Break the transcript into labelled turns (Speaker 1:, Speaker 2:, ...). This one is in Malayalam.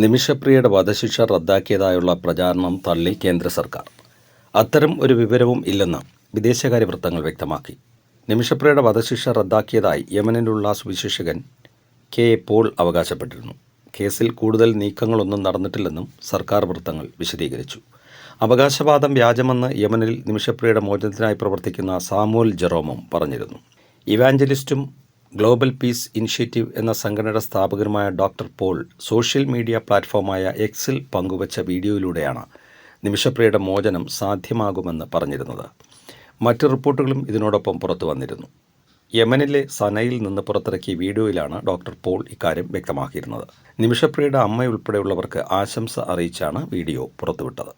Speaker 1: നിമിഷപ്രിയയുടെ വധശിക്ഷ റദ്ദാക്കിയതായുള്ള പ്രചാരണം തള്ളി കേന്ദ്ര സർക്കാർ. അത്തരം ഒരു വിവരവും ഇല്ലെന്ന് വിദേശകാര്യ വൃത്തങ്ങൾ വ്യക്തമാക്കി. നിമിഷപ്രിയയുടെ വധശിക്ഷ റദ്ദാക്കിയതായി യമനിലുള്ള സുവിശേഷകൻ കെ പോൾ അവകാശപ്പെട്ടിരുന്നു. കേസിൽ കൂടുതൽ നീക്കങ്ങളൊന്നും നടന്നിട്ടില്ലെന്നും സർക്കാർ വൃത്തങ്ങൾ വിശദീകരിച്ചു. അവകാശവാദം വ്യാജമെന്ന് യമനിൽ നിമിഷപ്രിയയുടെ മോചനത്തിനായി പ്രവർത്തിക്കുന്ന സാമുവൽ ജെറോമും പറഞ്ഞിരുന്നു. ഇവാഞ്ചലിസ്റ്റും ഗ്ലോബൽ പീസ് ഇനിഷ്യേറ്റീവ് എന്ന സംഘടനയുടെ സ്ഥാപകനുമായ ഡോക്ടർ പോൾ സോഷ്യൽ മീഡിയ പ്ലാറ്റ്ഫോമായ എക്സിൽ പങ്കുവച്ച വീഡിയോയിലൂടെയാണ് നിമിഷപ്രിയയുടെ മോചനം സാധ്യമാകുമെന്ന് പറഞ്ഞിരുന്നത്. മറ്റ് റിപ്പോർട്ടുകളും ഇതിനോടൊപ്പം പുറത്തു വന്നിരുന്നു. യമനിലെ സനയിൽ നിന്ന് പുറത്തിറക്കിയ വീഡിയോയിലാണ് ഡോക്ടർ പോൾ ഇക്കാര്യം വ്യക്തമാക്കിയിരുന്നത്. നിമിഷപ്രിയയുടെ അമ്മയുൾപ്പെടെയുള്ളവർക്ക് ആശംസ അറിയിച്ചാണ് വീഡിയോ പുറത്തുവിട്ടത്.